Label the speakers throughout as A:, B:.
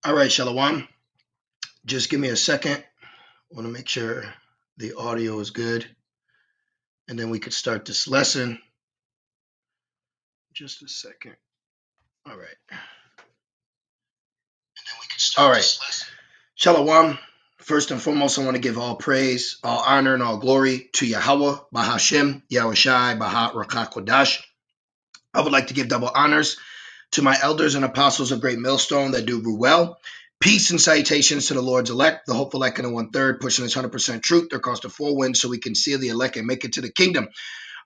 A: All right, Shalom. Just give me a second. I want to make sure the audio is good, and then we could start this lesson. Just a second. All right. All right. Shalom. First and foremost, I want to give all praise, all honor, and all glory to Yahweh, Bahashem, Yahushai, Bahat Rakakwadash. I would like to give double honors to my elders and apostles of Great Millstone that do well. Peace and salutations to the Lord's elect, the hopeful elect and the 1/3, pushing this 100% truth. They're cost of 4 winds so we can seal the elect and make it to the kingdom.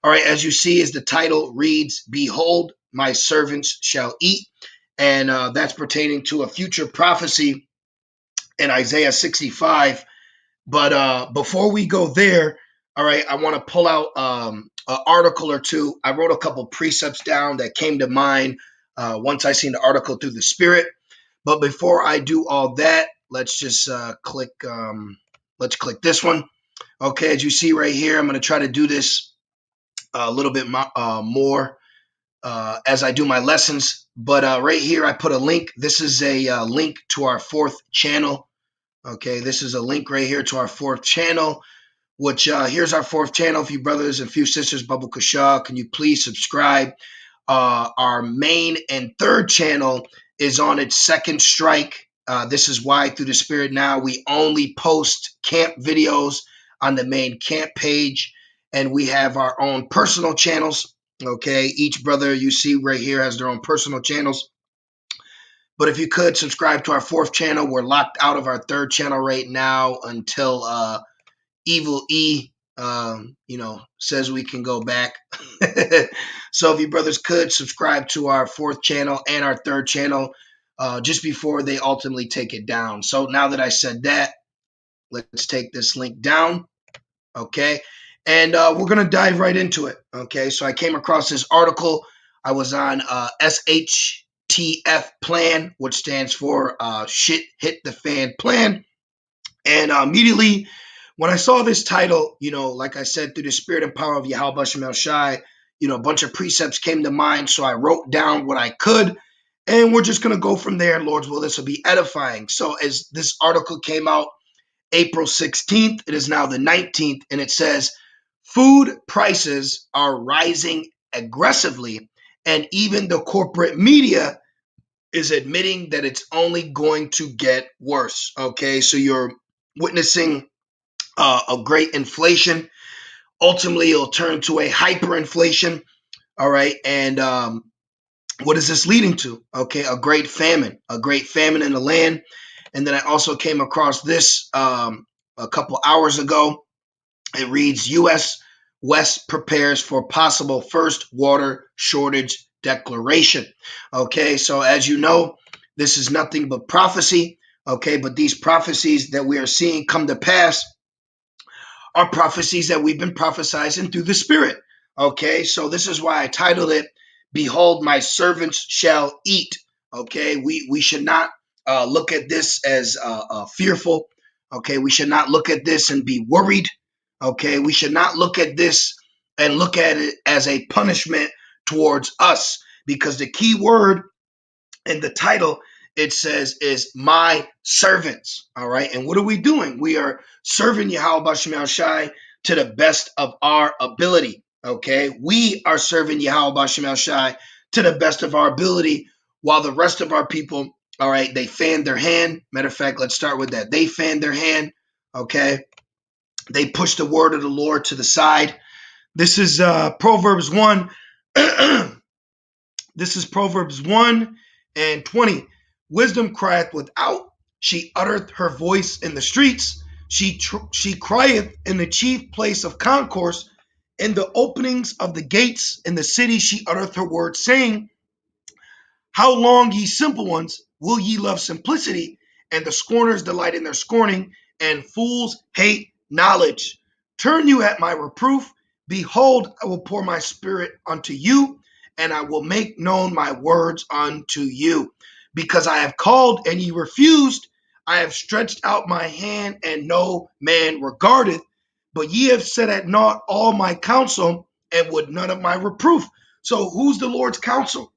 A: All right, as you see, as the title reads, Behold, my servants shall eat. And that's pertaining to a future prophecy in Isaiah 65. But before we go there, all right, I want to pull out an article or two. I wrote a couple precepts down that came to mind once I seen the article through the Spirit. But before I do all that, let's just click. Let's click this one. Okay, as you see right here, I'm going to try to do this a little bit more as I do my lessons. But right here, I put a link. This is a link to our fourth channel. Okay, this is a link right here to our fourth channel, which here's our fourth channel. If you brothers and few sisters, Bubble Kasha, can you please subscribe? Our main and third channel is on its second strike. This is why, through the Spirit now, we only post camp videos on the main camp page, and we have our own personal channels. Okay, each brother you see right here has their own personal channels. But if you could subscribe to our fourth channel, we're locked out of our third channel right now until Evil E, says we can go back. So if you brothers could subscribe to our fourth channel and our third channel just before they ultimately take it down. So now that I said that, let's take this link down. Okay. And we're going to dive right into it. Okay. So I came across this article. I was on SHTF plan, which stands for Shit Hit the Fan Plan. And immediately when I saw this title, like I said, through the spirit and power of Yahweh Shemel Shai, a bunch of precepts came to mind. So I wrote down what I could. And we're just going to go from there. Lord's will, this will be edifying. So as this article came out April 16th, it is now the 19th, and it says, food prices are rising aggressively, and even the corporate media is admitting that it's only going to get worse. Okay, so you're witnessing a great inflation. Ultimately, it'll turn to a hyperinflation. All right, and what is this leading to? Okay, a great famine in the land. And then I also came across this a couple hours ago. It reads, U.S. West prepares for possible first water shortage declaration. Okay, so as you know, this is nothing but prophecy. Okay, but these prophecies that we are seeing come to pass are prophecies that we've been prophesizing through the Spirit. Okay, so this is why I titled it, Behold, my servants shall eat. Okay, we should not look at this as fearful. Okay, we should not look at this and be worried. Okay, we should not look at this and look at it as a punishment towards us, because the key word in the title, it says, is my servants. All right, and what are we doing? We are serving Yahweh Shemel Shai to the best of our ability. Okay, we are serving Yahweh Shemel Shai to the best of our ability, while the rest of our people, all right, they fan their hand. Matter of fact, let's start with that. They fan their hand. Okay, they push the word of the Lord to the side. This is Proverbs 1. This is Proverbs 1:20. Wisdom crieth without, she uttereth her voice in the streets. She crieth in the chief place of concourse. In the openings of the gates in the city she uttereth her word, saying, How long, ye simple ones, will ye love simplicity? And the scorners delight in their scorning, and fools hate knowledge. Turn you at my reproof. Behold, I will pour my spirit unto you, and I will make known my words unto you. Because I have called, and ye refused. I have stretched out my hand, and no man regardeth. But ye have set at naught all my counsel, and would none of my reproof. So who's the Lord's counsel?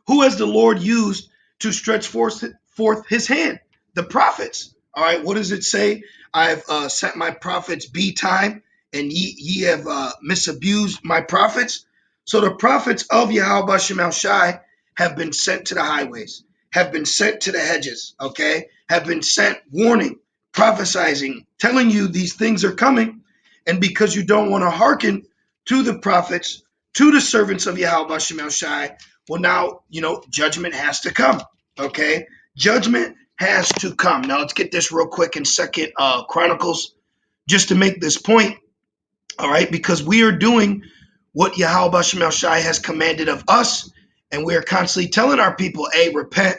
A: Who has the Lord used to stretch forth forth his hand. The prophets. All right, what does it say? I've sent my prophets be time, and ye have misabused my prophets. So the prophets of Yahweh Bashem El Shai have been sent to the highways, have been sent to the hedges, okay, have been sent warning, prophesizing, telling you these things are coming. And because you don't want to hearken to the prophets, to the servants of Yahweh Bashem El Shai, well, now, judgment has to come, okay? Judgment has to come. Now, let's get this real quick in Second Chronicles, just to make this point, all right? Because we are doing what Yahweh Bashem El Shai has commanded of us, and we are constantly telling our people, hey, repent,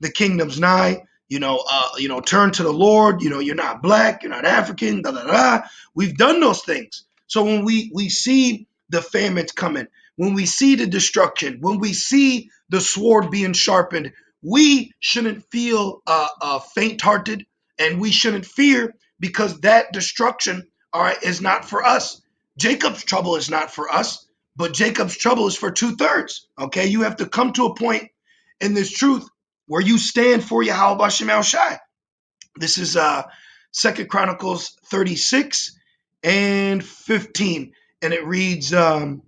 A: the kingdom's nigh, turn to the Lord, you're not black, you're not African, da da da. We've done those things. So when we see the famines coming, when we see the destruction, when we see the sword being sharpened, we shouldn't feel faint-hearted, and we shouldn't fear, because that destruction, all right, is not for us. Jacob's trouble is not for us, but Jacob's trouble is for 2/3. Okay, you have to come to a point in this truth where you stand for Yahweh Bashem El Shai. This is 2 Chronicles 36 and 15, and it reads, I'll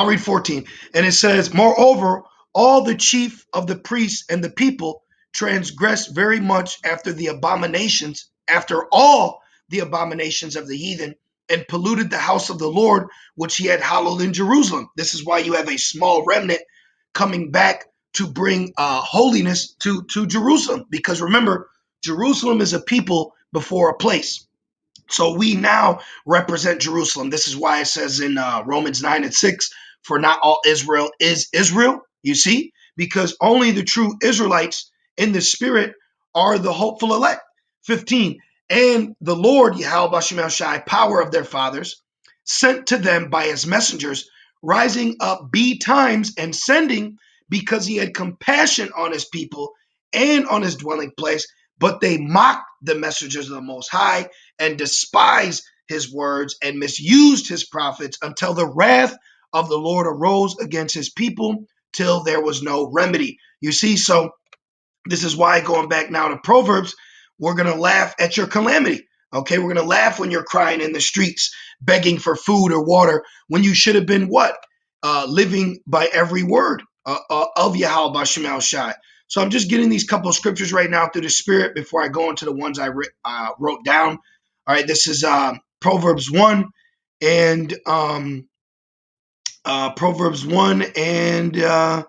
A: read 14, and it says, moreover, all the chief of the priests and the people transgressed very much after all the abominations of the heathen, and polluted the house of the Lord, which he had hallowed in Jerusalem. This is why you have a small remnant coming back to bring holiness to Jerusalem. Because remember, Jerusalem is a people before a place. So we now represent Jerusalem. This is why it says in Romans 9 and 6, for not all Israel is Israel. You see, because only the true Israelites in the spirit are the hopeful elect. 15, and the Lord, Yahweh Bashem El Shai, power of their fathers, sent to them by his messengers, rising up betimes and sending, because he had compassion on his people and on his dwelling place. But they mocked the messengers of the Most High and despised his words and misused his prophets, until the wrath of the Lord arose against his people, till there was no remedy. You see, so this is why, going back now to Proverbs, we're going to laugh at your calamity. Okay, we're going to laugh when you're crying in the streets, begging for food or water, when you should have been what? Living by every word of Yahweh Bashem El Shai. So I'm just getting these couple of scriptures right now through the Spirit before I go into the ones I wrote down. All right, this is Proverbs 1 and Proverbs 1 and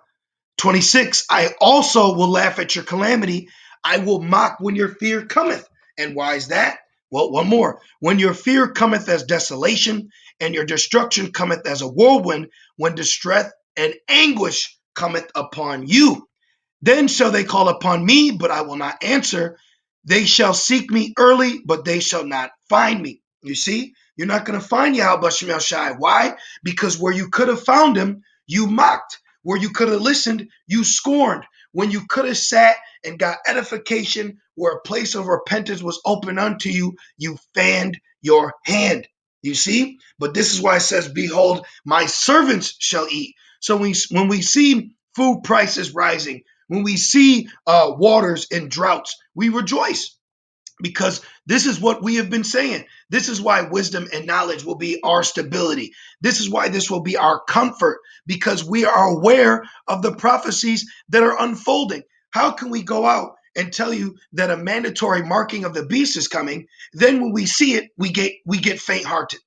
A: 26. I also will laugh at your calamity. I will mock when your fear cometh. And why is that? Well, one more. When your fear cometh as desolation, and your destruction cometh as a whirlwind, when distress and anguish cometh upon you. Then shall they call upon me, but I will not answer. They shall seek me early, but they shall not find me. You see, you're not going to find Yahweh Bashem El Shai. Why? Because where you could have found him, you mocked. Where you could have listened, you scorned. When you could have sat and got edification, where a place of repentance was open unto you, you fanned your hand. You see? But this is why it says, behold, my servants shall eat. So when we see food prices rising, when we see waters in droughts, we rejoice, because this is what we have been saying. This is why wisdom and knowledge will be our stability. This is why this will be our comfort, because we are aware of the prophecies that are unfolding. How can we go out and tell you that a mandatory marking of the beast is coming? Then when we see it, we get faint-hearted.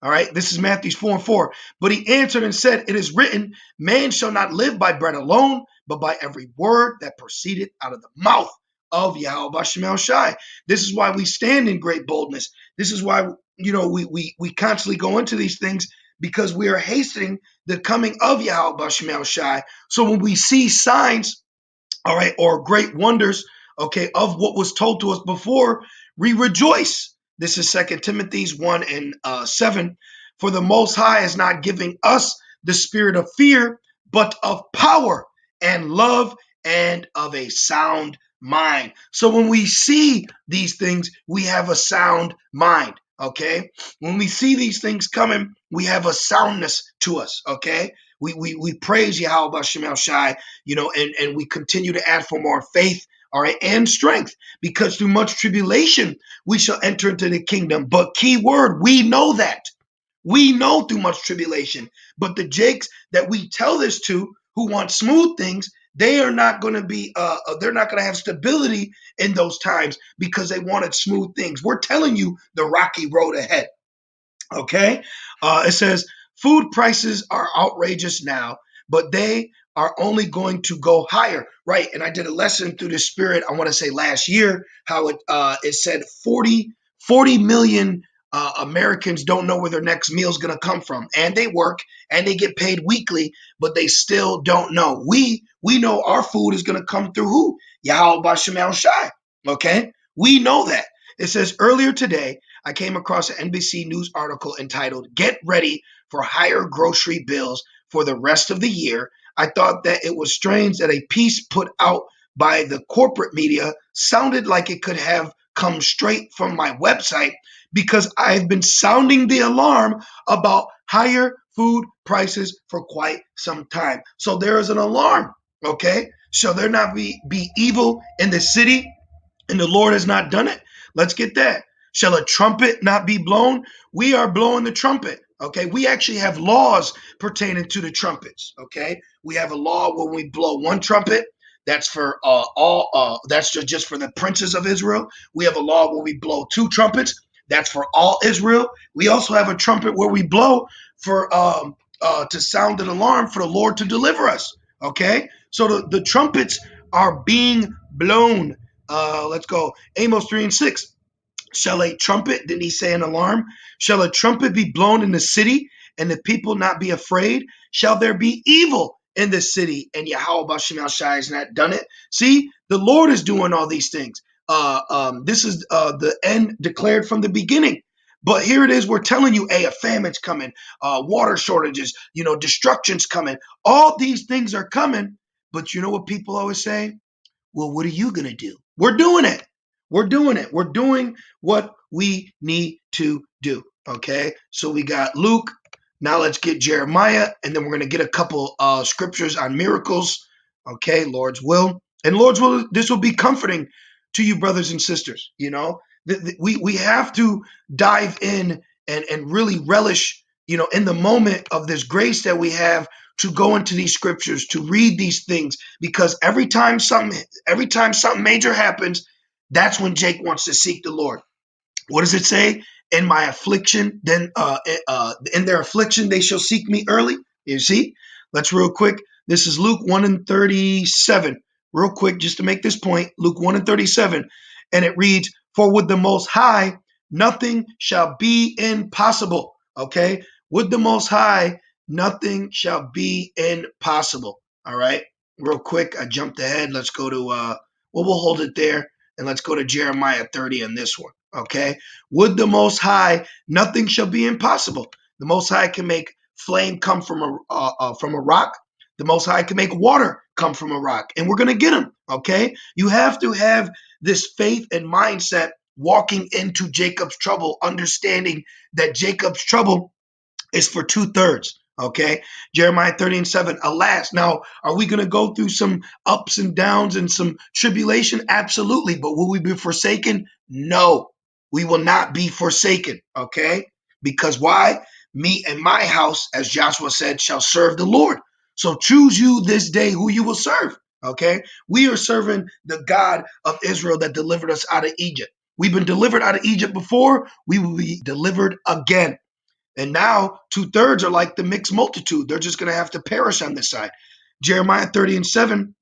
A: All right, this is Matthew 4 and 4. But he answered and said, it is written, man shall not live by bread alone, but by every word that proceeded out of the mouth of Yahweh Bashem El Shai. This is why we stand in great boldness. This is why, we constantly go into these things, because we are hastening the coming of Yahweh Bashem El Shai. So when we see signs, all right, or great wonders, okay, of what was told to us before, we rejoice. This is 2 Timothy 1 and 7. For the Most High is not giving us the spirit of fear, but of power and love and of a sound mind. So when we see these things, we have a sound mind, okay? When we see these things coming, we have a soundness to us, okay? We praise Yahweh B'Shem Shai, and we continue to add for more faith, all right, and strength, because through much tribulation we shall enter into the kingdom. But key word, we know that. We know through much tribulation. But the Jakes that we tell this to, who want smooth things, they are not going to be, they're not going to have stability in those times because they wanted smooth things. We're telling you the rocky road ahead. Okay. It says food prices are outrageous now, but they are only going to go higher. Right. And I did a lesson through the spirit, I want to say last year, how it said 40 million Americans don't know where their next meal is going to come from. And they work and they get paid weekly, but they still don't know. We know our food is going to come through who? Yahweh B'Shem Shai. Okay. We know that. It says earlier today, I came across an NBC News article entitled, "Get Ready for Higher Grocery Bills for the Rest of the Year." I thought that it was strange that a piece put out by the corporate media sounded like it could have come straight from my website, because I've been sounding the alarm about higher food prices for quite some time. So there is an alarm, okay? Shall there not be evil in the city, and the Lord has not done it? Let's get that. Shall a trumpet not be blown? We are blowing the trumpet. Okay, we actually have laws pertaining to the trumpets. Okay, we have a law when we blow one trumpet, that's for all. That's just for the princes of Israel. We have a law when we blow two trumpets, that's for all Israel. We also have a trumpet where we blow for to sound an alarm for the Lord to deliver us. Okay, so the trumpets are being blown. Let's go. Amos 3:6. Shall a trumpet, didn't he say an alarm? Shall a trumpet be blown in the city and the people not be afraid? Shall there be evil in the city and Yahweh B'Shem Shai has not done it? See, the Lord is doing all these things. This is the end declared from the beginning. But here it is, we're telling you, hey, a famine's coming, water shortages, destruction's coming. All these things are coming. But you know what people always say? Well, what are you going to do? We're doing it. We're doing it. We're doing what we need to do. Okay. So we got Luke. Now let's get Jeremiah. And then we're going to get a couple scriptures on miracles. Okay. Lord's will. And Lord's will, this will be comforting to you, brothers and sisters. We have to dive in and really relish, in the moment of this grace that we have to go into these scriptures, to read these things, because every time something major happens, that's when Jake wants to seek the Lord. What does it say? In my affliction, then in their affliction, they shall seek me early. You see? Let's real quick. This is Luke 1:37. Real quick, just to make this point, Luke 1:37. And it reads, "For with the Most High, nothing shall be impossible." Okay? With the Most High, nothing shall be impossible. All right? Real quick, I jumped ahead. Let's go to, we'll hold it there. And let's go to Jeremiah 30 on this one, okay? With the Most High, nothing shall be impossible. The Most High can make flame come from a rock. The Most High can make water come from a rock. And we're going to get them, okay? You have to have this faith and mindset walking into Jacob's trouble, understanding that Jacob's trouble is for 2/3. Okay, Jeremiah 30:7. Alas, now are we going to go through some ups and downs and some tribulation? Absolutely. But will we be forsaken? No, we will not be forsaken. Okay, because why? Me and my house, as Joshua said, shall serve the Lord. So choose you this day who you will serve. Okay, we are serving the God of Israel that delivered us out of Egypt. We've been delivered out of Egypt before. We will be delivered again. And now 2/3 are like the mixed multitude. They're just going to have to perish on this side. Jeremiah 30:7.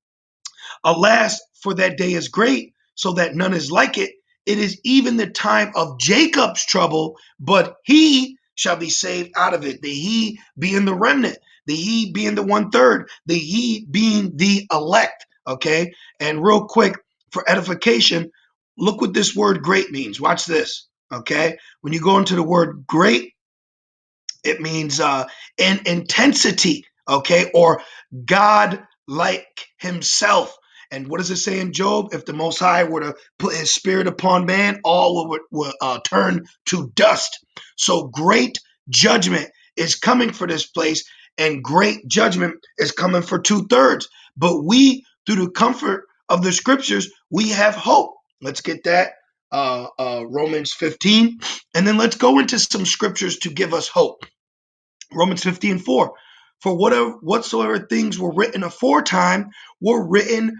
A: Alas, for that day is great, so that none is like it. It is even the time of Jacob's trouble, but he shall be saved out of it. The he being the remnant, the he being the 1/3, the he being the elect. Okay. And real quick, for edification, look what this word great means. Watch this. Okay. When you go into the word great, it means in intensity, okay, or God like himself. And what does it say in Job? If the Most High were to put his spirit upon man, all will turn to dust. So great judgment is coming for this place. and great judgment is coming for 2/3. But we, through the comfort of the scriptures, we have hope. Let's get that. Romans 15. And then let's go into some scriptures to give us hope. Romans 15:4. For whatsoever things were written aforetime were written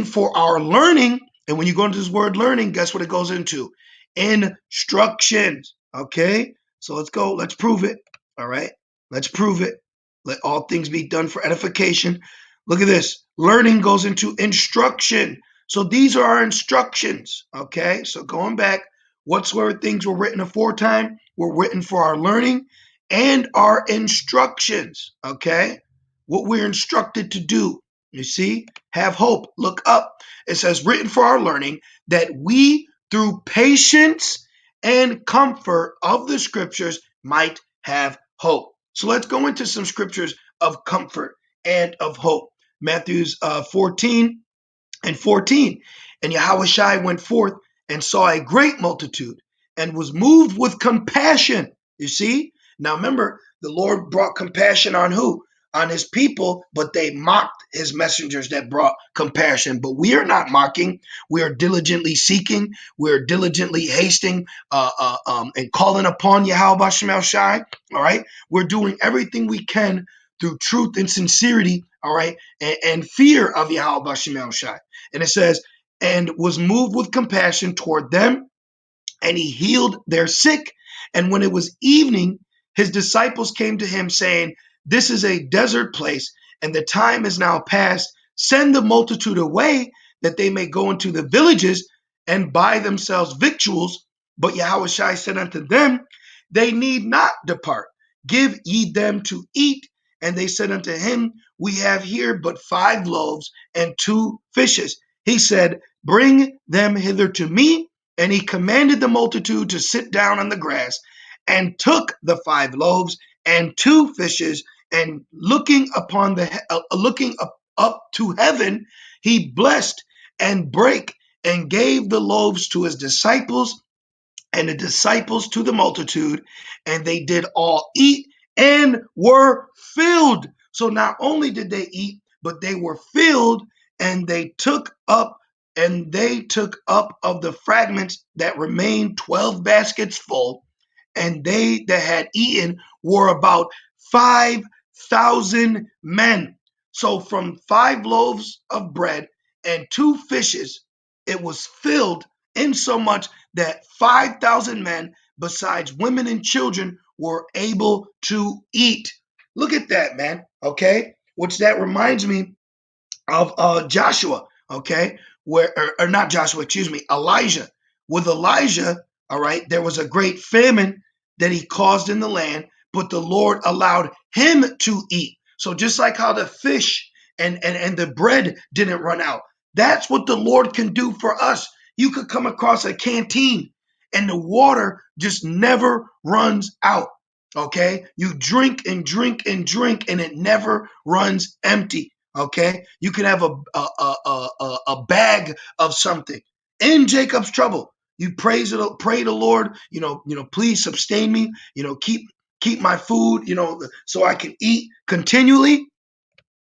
A: for our learning. And when you go into this word learning, guess what it goes into? Instructions. Okay, so let's go. Let's prove it. All right, let's prove it. Let all things be done for edification. Look at this. Learning goes into instruction. So these are our instructions. Okay, so going back, whatsoever things were written aforetime were written for our learning and our instructions. Okay, what we're instructed to do. You see, have hope. Look up. It says, written for our learning, that we, through patience and comfort of the scriptures, might have hope. So let's go into some scriptures of comfort and of hope. Matthew's 14:14. And Yahushua went forth and saw a great multitude and was moved with compassion. You see? Now remember, the Lord brought compassion on who? On his people, but they mocked his messengers that brought compassion. But we are not mocking. We are diligently seeking. We are diligently hasting and calling upon Yahweh Shemel Shai. All right. We're doing everything we can through truth and sincerity. All right. And fear of Yahweh Shemel Shai. And it says, and was moved with compassion toward them, and he healed their sick. And when it was evening, his disciples came to him, saying, this is a desert place, and the time is now past. Send the multitude away, that they may go into the villages and buy themselves victuals. But Yahushua said unto them, they need not depart. Give ye them to eat. And they said unto him, we have here but 5 loaves and 2 fishes. He said, bring them hither to me. And he commanded the multitude to sit down on the grass, and took the 5 loaves and 2 fishes, and looking up to heaven, he blessed and brake and gave the loaves to his disciples, and the disciples to the multitude, and they did all eat and were filled. So not only did they eat, but they were filled, and they took up of the fragments that remained 12 baskets full. And they that had eaten were about 5,000 men. So from 5 loaves of bread and 2 fishes, it was filled, insomuch that 5,000 men, besides women and children, were able to eat. Look at that, man. Okay, which that reminds me of Joshua. Okay, or not Joshua, excuse me, Elijah. With Elijah, all right, there was a great famine that he caused in the land, but the Lord allowed him to eat. So just like how the fish and the bread didn't run out, that's what the Lord can do for us. You could come across a canteen and the water just never runs out. Okay, you drink and drink and drink, and it never runs empty. Okay, you can have a bag of something. In Jacob's trouble, you pray the Lord, please sustain me, keep my food, so I can eat continually,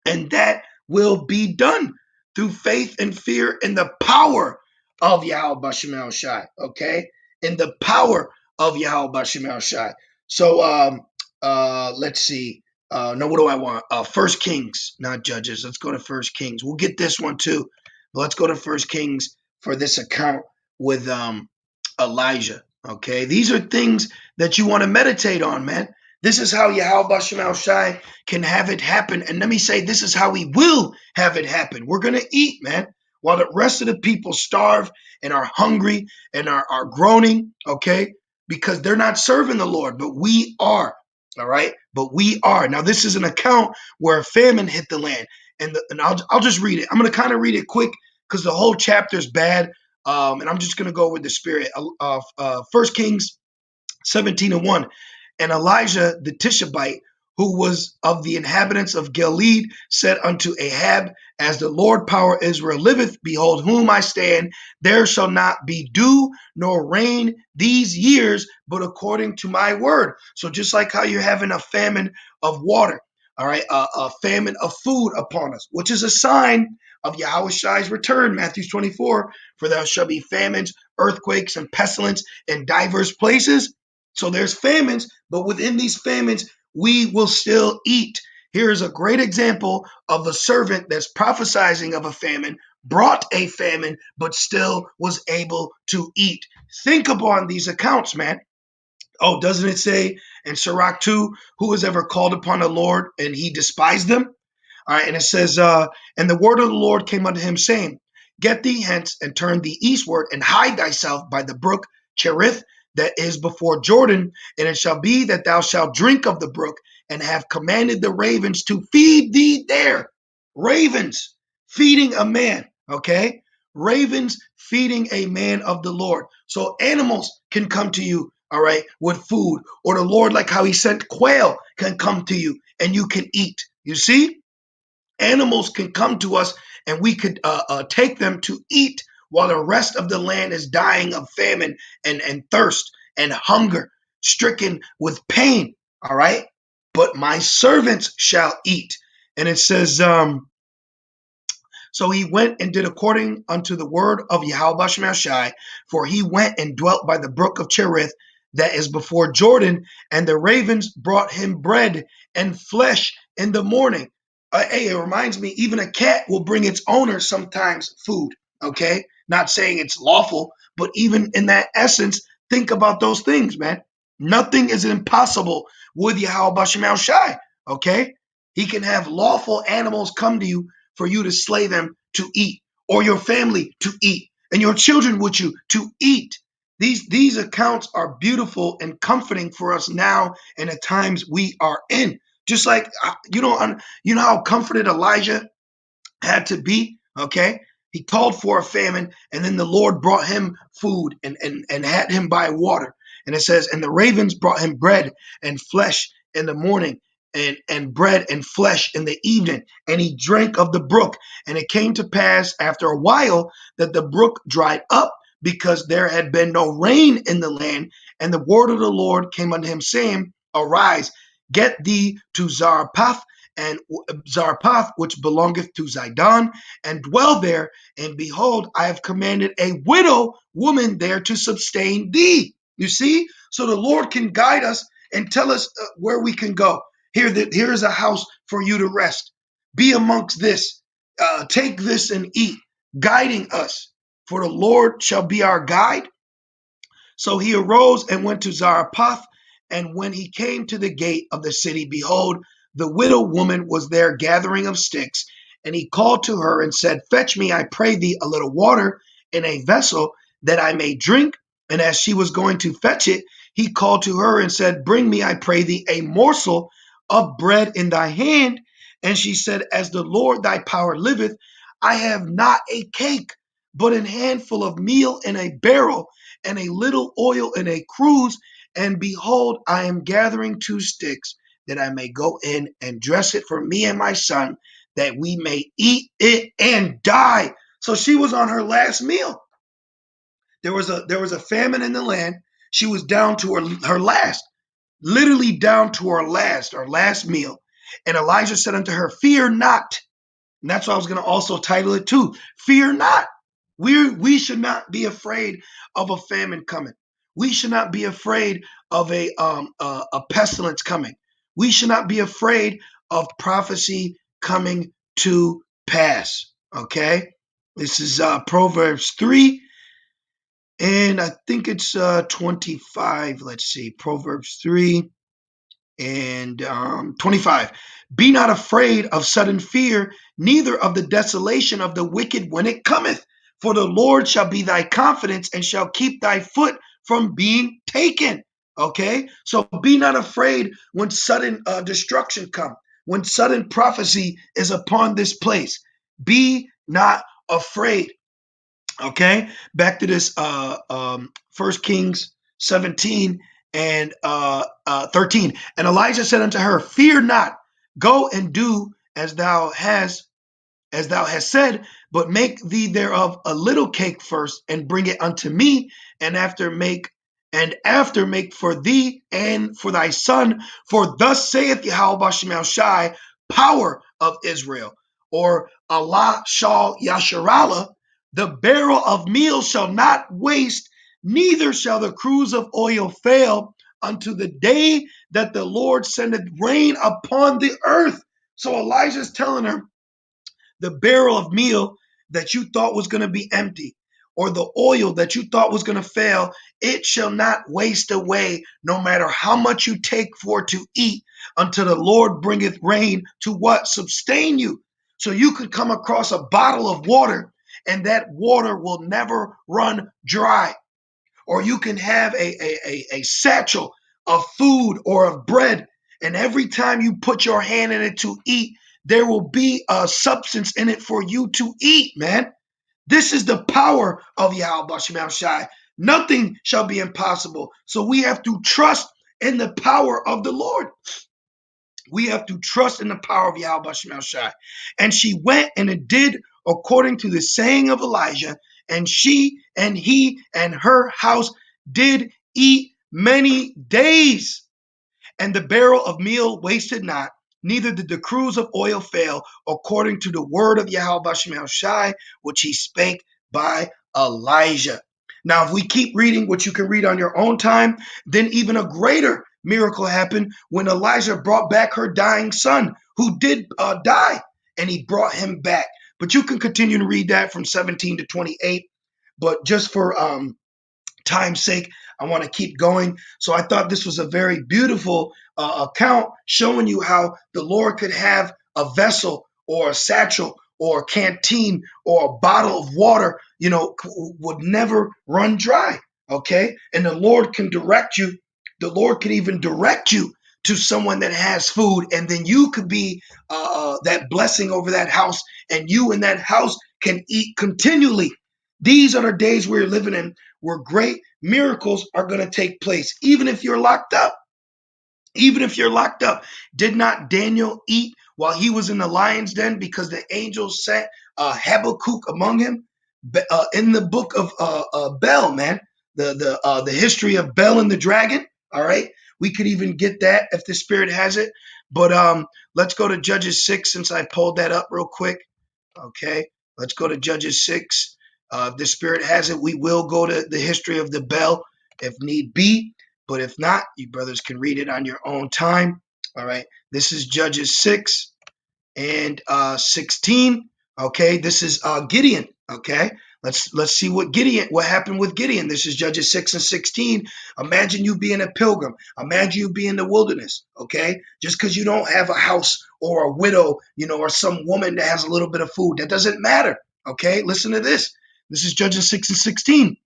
A: and that will be done through faith and fear in the power of Yahweh Shemel Shai. Okay, in the power of Yahweh Shemel Shai. So let's see. No, what do I want? First Kings, not Judges. Let's go to First Kings. We'll get this one too. But let's go to First Kings for this account with Elijah. Okay, these are things that you want to meditate on, man. This is how Yahweh Shemel Shai can have it happen. And let me say, this is how he will have it happen. We're going to eat, man, while the rest of the people starve and are hungry and are groaning, okay, because they're not serving the Lord, but we are. All right, but we are. Now, this is an account where a famine hit the land, and I'll just read it. I'm going to kind of read it quick because the whole chapter is bad, and I'm just going to go with the spirit. 1 Kings 17:1. And Elijah the Tishbite, who was of the inhabitants of Gilead, said unto Ahab, as the Lord power Israel liveth, behold, whom I stand, there shall not be dew nor rain these years, but according to my word. So just like how you're having a famine of water, all right, a famine of food upon us, which is a sign of Yahushai's return, Matthew 24, for there shall be famines, earthquakes, and pestilence in diverse places. So there's famines, but within these famines, we will still eat. Here's a great example of a servant that's prophesizing of a famine, brought a famine, but still was able to eat. Think upon these accounts, man. Oh, doesn't it say in Sirach 2, who has ever called upon the Lord and he despised them? All right, and it says, and the word of the Lord came unto him, saying, get thee hence and turn thee eastward and hide thyself by the brook Cherith that is before Jordan, and it shall be that thou shalt drink of the brook, and have commanded the ravens to feed thee there. Ravens feeding a man, okay? Ravens feeding a man of the Lord. So animals can come to you, all right, with food, or the Lord, like how he sent quail, can come to you and you can eat. You see? Animals can come to us and we could take them to eat while the rest of the land is dying of famine and thirst and hunger, stricken with pain. All right. But my servants shall eat. And it says, so he went and did according unto the word of Yahweh Shemashai, for he went and dwelt by the brook of Cherith that is before Jordan, and the ravens brought him bread and flesh in the morning. Hey, it reminds me, even a cat will bring its owner sometimes food, okay? Not saying it's lawful, but even in that essence, think about those things, man. Nothing is impossible with Yahweh Shemashai, okay? He can have lawful animals come to you for you to slay them to eat, or your family to eat, and your children with you to eat. These accounts are beautiful and comforting for us now in the times we are in. Just like you know how comforted Elijah had to be, okay? He called for a famine, and then the Lord brought him food and had him by water. And it says, and the ravens brought him bread and flesh in the morning, and bread and flesh in the evening. And he drank of the brook. And it came to pass after a while that the brook dried up, because there had been no rain in the land. And the word of the Lord came unto him, saying, arise, get thee to Zarephath, and Zarephath, which belongeth to Zidon, and dwell there. And behold, I have commanded a widow woman there to sustain thee. You see? So the Lord can guide us and tell us where we can go. Here is a house for you to rest. Be amongst this. Take this and eat, guiding us. For the Lord shall be our guide. So he arose and went to Zarephath. And when he came to the gate of the city, behold, the widow woman was there gathering of sticks. And he called to her and said, fetch me, I pray thee, a little water in a vessel, that I may drink. And as she was going to fetch it, he called to her and said, bring me, I pray thee, a morsel of bread in thy hand. And she said, as the Lord thy power liveth, I have not a cake, but an handful of meal in a barrel, and a little oil in a cruse. And behold, I am gathering 2 sticks, that I may go in and dress it for me and my son, that we may eat it and die. So she was on her last meal. There was a famine in the land. She was down to her last, literally down to her last meal. And Elijah said unto her, fear not. And that's what I was going to also title it too. Fear not. We should not be afraid of a famine coming. We should not be afraid of a pestilence coming. We should not be afraid of prophecy coming to pass. Okay, this is Proverbs 3, and I think it's 25. Let's see, Proverbs 3 and 25. Be not afraid of sudden fear, neither of the desolation of the wicked when it cometh. For the Lord shall be thy confidence, and shall keep thy foot from being taken. Okay, so be not afraid when sudden destruction come, when sudden prophecy is upon this place. Be not afraid. Okay, back to this 1 Kings 17 and 13. And Elijah said unto her, fear not, go and do as thou hast said, but make thee thereof a little cake first, and bring it unto me, and after make for thee and for thy son. For thus saith Yahweh Bashem Shai, power of Israel, or Allah Shal Yasharallah, the barrel of meal shall not waste, neither shall the cruse of oil fail unto the day that the Lord sendeth rain upon the earth. So Elijah's telling her, the barrel of meal that you thought was going to be empty, or the oil that you thought was going to fail, it shall not waste away, no matter how much you take for to eat, until the Lord bringeth rain to what? Sustain you. So you could come across a bottle of water, and that water will never run dry. Or you can have a satchel of food or of bread, and every time you put your hand in it to eat, there will be a substance in it for you to eat, man. This is the power of Yahweh Bashem Shai. Nothing shall be impossible. So we have to trust in the power of the Lord. We have to trust in the power of Yahweh Bashem Shai. And she went and it did according to the saying of Elijah, and she and he and her house did eat many days. And the barrel of meal wasted not, neither did the cruse of oil fail, according to the word of Yahweh Bashem Shai, which he spake by Elijah. Now, if we keep reading, what you can read on your own time, then even a greater miracle happened when Elijah brought back her dying son, who did die, and he brought him back. But you can continue to read that from 17 to 28. But just for time's sake, I want to keep going. So I thought this was a very beautiful account, showing you how the Lord could have a vessel or a satchel or a canteen or a bottle of water, would never run dry. Okay. And the Lord can direct you. The Lord can even direct you to someone that has food, and then you could be that blessing over that house, and you in that house can eat continually. These are the days we're living in, where great miracles are going to take place, even if you're locked up. Even if you're locked up. Did not Daniel eat while he was in the lion's den because the angels sent Habakkuk among him? In the book of Bel, man, the history of Bel and the dragon. All right, we could even get that if the Spirit has it. But let's go to Judges 6, since I pulled that up real quick. Okay, let's go to Judges 6. If the Spirit has it, we will go to the history of the Bel if need be. But if not, you brothers can read it on your own time. All right, this is Judges 6 and 16. Okay, this is Gideon. Okay, let's see what happened with Gideon. This is Judges 6 and 16. Imagine you being a pilgrim. Imagine you being in the wilderness. Okay, just because you don't have a house or a widow, or some woman that has a little bit of food, that doesn't matter. Okay, listen to this. This is Judges 6 and 16.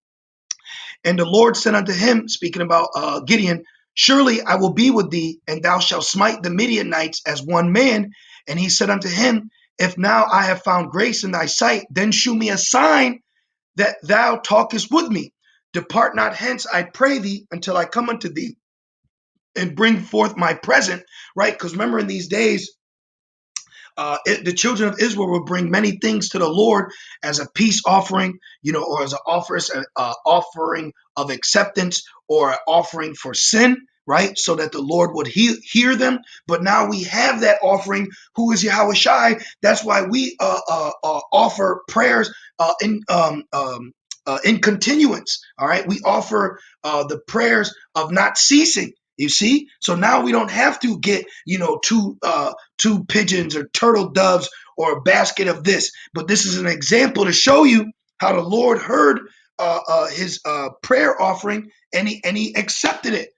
A: And the Lord said unto him, speaking about Gideon, surely I will be with thee, and thou shalt smite the Midianites as one man. And he said unto him, if now I have found grace in thy sight, then shew me a sign that thou talkest with me. Depart not hence, I pray thee, until I come unto thee and bring forth my present. Right? Because remember, in these days, the children of Israel would bring many things to the Lord as a peace offering, or as an offering of acceptance, or an offering for sin, right? So that the Lord would hear them. But now we have that offering, who is Yahweh Shai. That's why we offer prayers in continuance. All right, we offer the prayers of not ceasing. You see, so now we don't have to get two pigeons or turtle doves or a basket of this, but this is an example to show you how the Lord heard his prayer offering, and he accepted it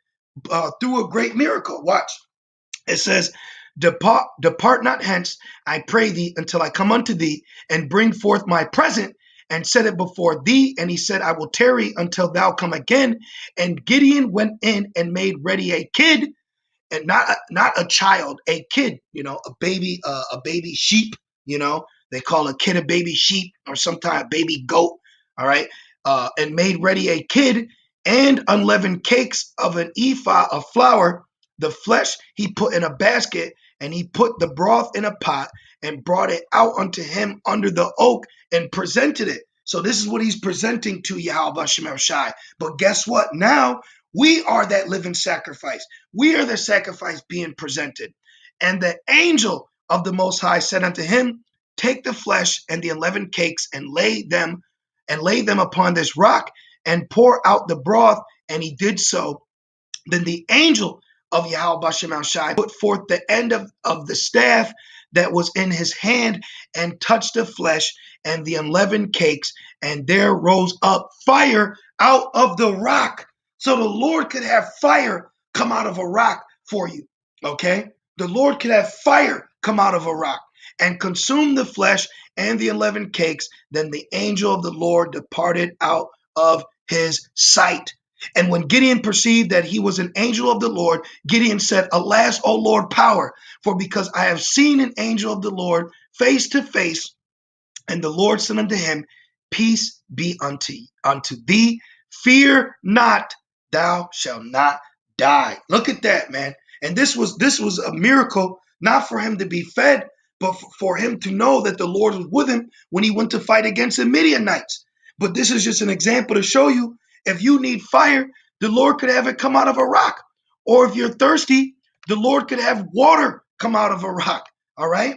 A: through a great miracle. Watch, it says, depart not hence, I pray thee, until I come unto thee and bring forth my present and set it before thee. And he said, I will tarry until thou come again. And Gideon went in and made ready a kid, and not a child, a kid, a baby sheep, they call a kid a baby sheep, or sometimes a baby goat. All right. And made ready a kid, and unleavened cakes of an ephah of flour. The flesh he put in a basket, and he put the broth in a pot and brought it out unto him under the oak and presented it. So this is what he's presenting to Yahweh Shem El Shai. But guess what? Now we are that living sacrifice. We are the sacrifice being presented. And the angel of the Most High said unto him, take the flesh and the unleavened cakes and lay them upon this rock and pour out the broth. And he did so. Then the angel of Yahweh Shem El Shai put forth the end of the staff that was in his hand and touched the flesh and the unleavened cakes, and there rose up fire out of the rock. So the Lord could have fire come out of a rock for you, okay? The Lord could have fire come out of a rock and consume the flesh and the unleavened cakes. Then the angel of the Lord departed out of his sight. And when Gideon perceived that he was an angel of the Lord, Gideon said, alas, O Lord, power, for because I have seen an angel of the Lord face to face. And the Lord said unto him, peace be unto thee. Fear not, thou shalt not die. Look at that, man. And this was a miracle, not for him to be fed, but for him to know that the Lord was with him when he went to fight against the Midianites. But this is just an example to show you, if you need fire, the Lord could have it come out of a rock. Or if you're thirsty, the Lord could have water come out of a rock. All right?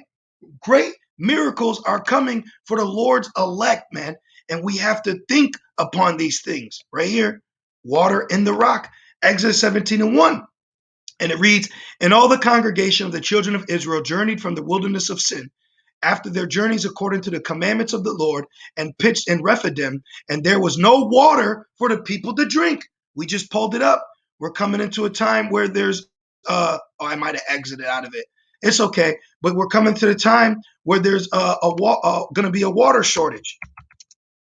A: Great miracles are coming for the Lord's elect, man. And we have to think upon these things. Right here, water in the rock. Exodus 17:1. And it reads, and all the congregation of the children of Israel journeyed from the wilderness of Sin after their journeys according to the commandments of the Lord, and pitched in Rephidim, and there was no water for the people to drink. We just pulled it up. We're coming into a time where there's, I might have exited out of it. It's okay, but we're coming to the time where there's going to be a water shortage.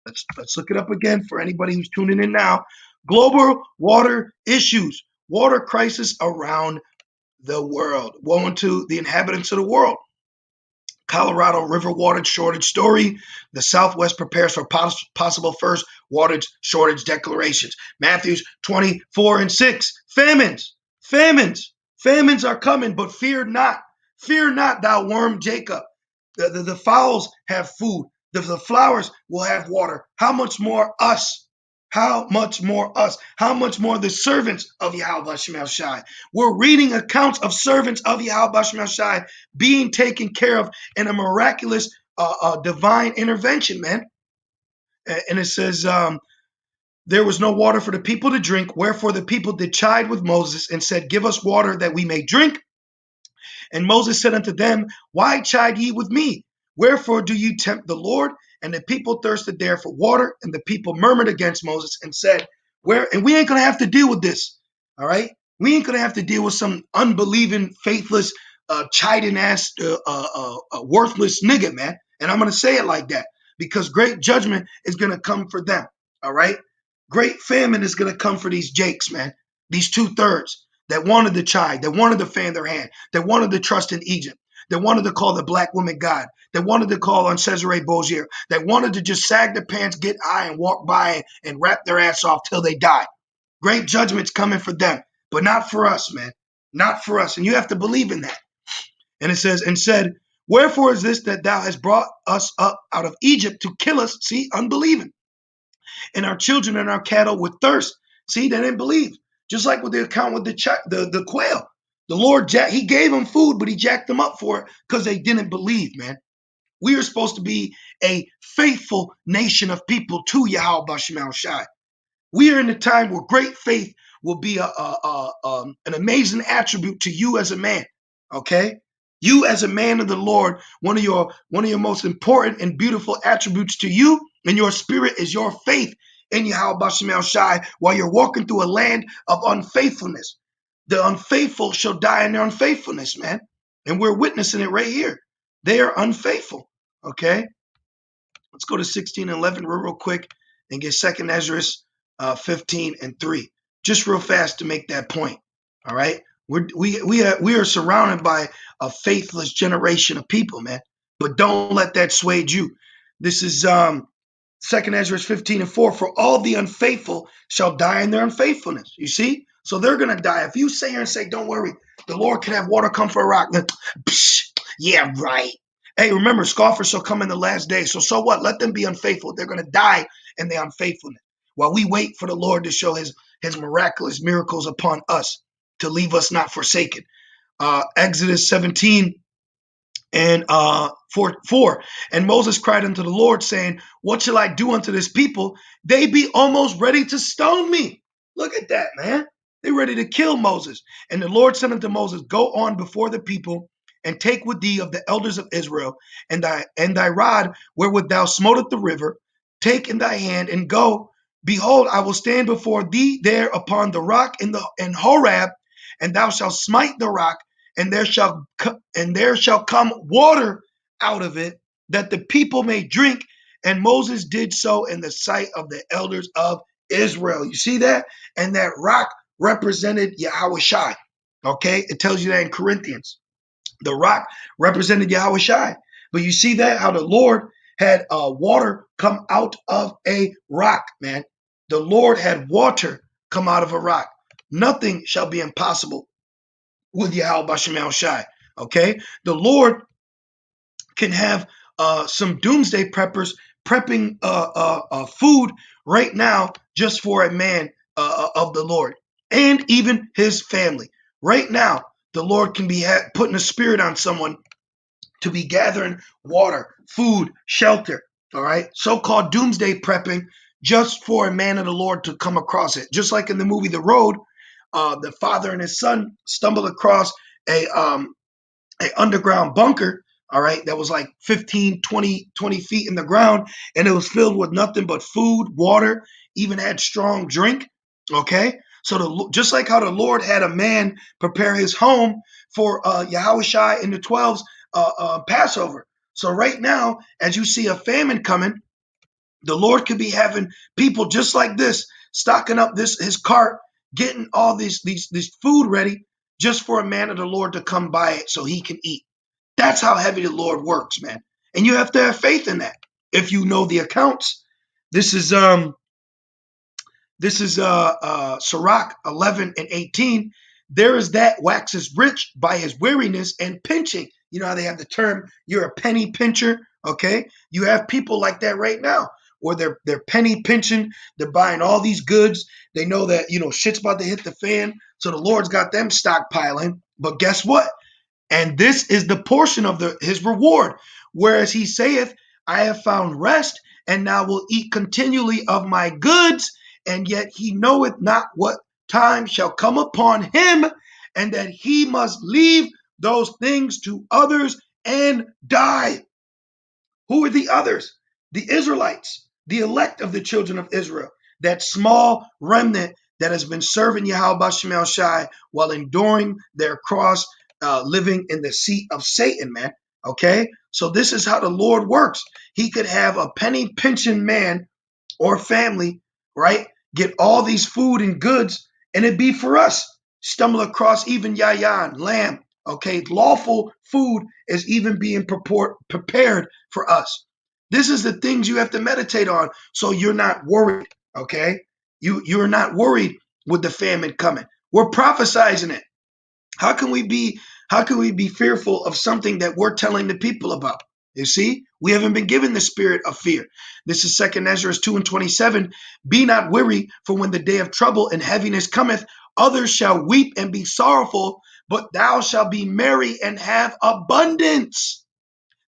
A: Let's look it up again for anybody who's tuning in now. Global water issues, water crisis around the world. Woe unto the inhabitants of the world. Colorado River water shortage story. The Southwest prepares for possible first water shortage declarations. Matthew 24:6. Famines are coming, but fear not. Fear not, thou worm Jacob. The fowls have food. The flowers will have water. How much more us? How much more us? How much more the servants of Yahweh Shem El Shai? We're reading accounts of servants of Yahweh Shem El Shai being taken care of in a miraculous divine intervention, man. And it says, there was no water for the people to drink, wherefore the people did chide with Moses and said, give us water that we may drink. And Moses said unto them, why chide ye with me? Wherefore do you tempt the Lord? And the people thirsted there for water, and the people murmured against Moses and said, and we ain't going to have to deal with this, all right? We ain't going to have to deal with some unbelieving, faithless, chiding ass, worthless nigga, man. And I'm going to say it like that because great judgment is going to come for them, all right? Great famine is going to come for these jakes, man, these 2/3 that wanted to chide, that wanted to fan their hand, that wanted to trust in Egypt, that wanted to call the black woman God, that wanted to call on Cesare Borgia, that wanted to just sag their pants, get high, and walk by and rap their ass off till they die. Great judgment's coming for them, but not for us, man. Not for us. And you have to believe in that. And it says, and said, wherefore is this that thou hast brought us up out of Egypt to kill us? See, unbelieving. And our children and our cattle with thirst. See, they didn't believe. Just like with the account with the quail. The Lord, he gave them food, but he jacked them up for it because they didn't believe, man. We are supposed to be a faithful nation of people to Yahweh Shem El Shai. We are in a time where great faith will be an amazing attribute to you as a man, okay? You as a man of the Lord, one of your most important and beautiful attributes to you and your spirit is your faith in Yahweh Shem El Shai while you're walking through a land of unfaithfulness. The unfaithful shall die in their unfaithfulness, man. And we're witnessing it right here. They are unfaithful, okay? Let's go to 16:11 real quick and get 2 Ezra 15:3. Just real fast to make that point, all right? We are surrounded by a faithless generation of people, man. But don't let that sway you. This is 2 Ezra 15:4, for all the unfaithful shall die in their unfaithfulness. You see? So they're going to die. If you sit here and say, don't worry, the Lord can have water come for a rock, then, psh, yeah, right. Hey, remember, scoffers shall come in the last day. So what? Let them be unfaithful. They're going to die in their unfaithfulness while we wait for the Lord to show his miraculous miracles upon us, to leave us not forsaken. Exodus 17 and 4. And Moses cried unto the Lord, saying, what shall I do unto this people? They be almost ready to stone me. Look at that, man. They're ready to kill Moses. And the Lord said unto Moses, go on before the people, and take with thee of the elders of Israel, and thy rod wherewith thou smotest the river, take in thy hand, and go. Behold, I will stand before thee there upon the rock in Horeb, and thou shalt smite the rock, and there shall come water out of it, that the people may drink. And Moses did so in the sight of the elders of Israel. You see that? And that rock represented Yahushua. Okay, it tells you that in Corinthians. The rock represented Yahushua. But you see that, how the Lord had water come out of a rock, man. The Lord had water come out of a rock. Nothing shall be impossible with Yahweh Bashem El Shai. Okay, the Lord can have some doomsday preppers prepping food right now just for a man of the Lord and even his family. Right now, the Lord can be putting a spirit on someone to be gathering water, food, shelter. All right, so-called doomsday prepping just for a man of the Lord to come across it. Just like in the movie The Road, the father and his son stumbled across a underground bunker, all right, that was like 15, 20 feet in the ground, and it was filled with nothing but food, water, even had strong drink. Okay, so just like how the Lord had a man prepare his home for Yahushua in the 12's Passover. So right now, as you see a famine coming, the Lord could be having people just like this, stocking up his cart, getting all this food ready just for a man of the Lord to come by it so he can eat. That's how heavy the Lord works, man. And you have to have faith in that. If you know the accounts, this is Sirach 11 and 18. There is that waxes rich by his weariness and pinching. You know how they have the term, you're a penny pincher, okay? You have people like that right now, where they're penny pinching, they're buying all these goods. They know that, shit's about to hit the fan, so the Lord's got them stockpiling. But guess what? And this is the portion of his reward. Whereas he saith, I have found rest, and now will eat continually of my goods, and yet he knoweth not what time shall come upon him, and that he must leave those things to others and die. Who are the others? The Israelites, the elect of the children of Israel, that small remnant that has been serving Yahweh Bashem El Shai while enduring their cross, living in the seat of Satan, man. Okay, so this is how the Lord works. He could have a penny pinching man or family, right, get all these food and goods, and it be for us. Stumble across even yayan, lamb. Okay, lawful food is even being prepared for us. This is the things you have to meditate on, so you're not worried. Okay, you're not worried with the famine coming. We're prophesizing it. How can we be fearful of something that we're telling the people about? You see, we haven't been given the spirit of fear. This is 2 Ezra 2 and 27. Be not weary, for when the day of trouble and heaviness cometh, others shall weep and be sorrowful, but thou shalt be merry and have abundance.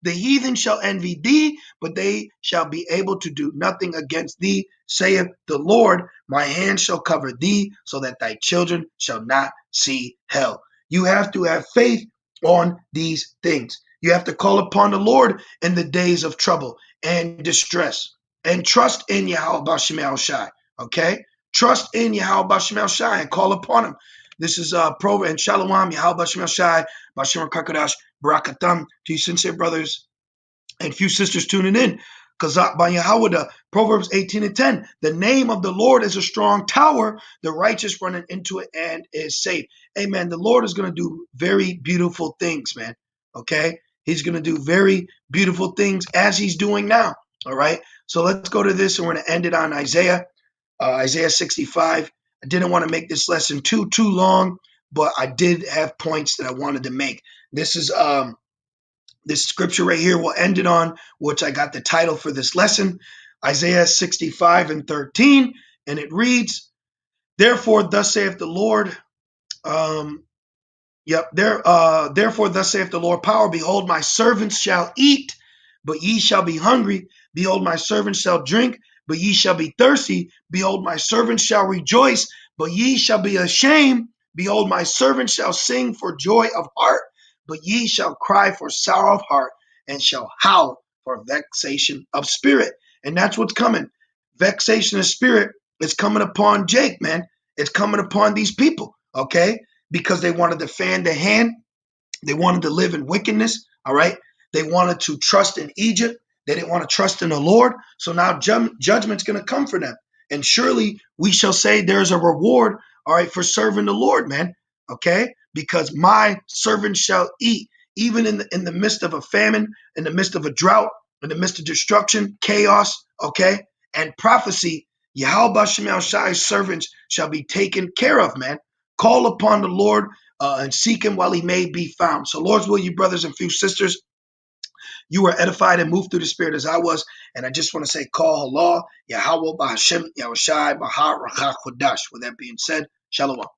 A: The heathen shall envy thee, but they shall be able to do nothing against thee, saith the Lord. My hand shall cover thee, so that thy children shall not see hell. You have to have faith on these things. You have to call upon the Lord in the days of trouble and distress, and trust in Yahweh Bashem El Shai. Okay? Trust in Yahweh Bashem El Shai and call upon him. This is Proverbs and Shalom, Yahweh Bashem El Shai, Bashem Kakadash, Barakatam, to you sincere brothers and few sisters tuning in. Kazak by Yahweh, Proverbs 18 and 10. The name of the Lord is a strong tower, the righteous running into it and is safe. Amen. The Lord is going to do very beautiful things, man. Okay? He's going to do very beautiful things as he's doing now. All right? So let's go to this, and we're going to end it on Isaiah 65. I didn't want to make this lesson too long, but I did have points that I wanted to make. This is this scripture right here. We'll end it on, which I got the title for this lesson, Isaiah 65:13, and it reads, "Therefore, thus saith the Lord." Therefore, thus saith the Lord power, behold, my servants shall eat, but ye shall be hungry. Behold, my servants shall drink, but ye shall be thirsty. Behold, my servants shall rejoice, but ye shall be ashamed. Behold, my servants shall sing for joy of heart, but ye shall cry for sorrow of heart, and shall howl for vexation of spirit. And that's what's coming. Vexation of spirit is coming upon Jake, man. It's coming upon these people, okay? Because they wanted to fan the hand. They wanted to live in wickedness, all right? They wanted to trust in Egypt. They didn't want to trust in the Lord. So now judgment's going to come for them. And surely we shall say there's a reward, all right, for serving the Lord, man, okay? Because my servants shall eat, even in the midst of a famine, in the midst of a drought, in the midst of destruction, chaos, okay? And prophecy, Yahweh Shem Shai's servants shall be taken care of, man. Call upon the Lord and seek him while he may be found. So, Lord's will, you brothers and few sisters, you were edified and moved through the Spirit as I was. And I just want to say, call Allah, Yahweh, Bahashem, Yahushai, Bahar, Rakha, Kodash. With that being said, Shalom.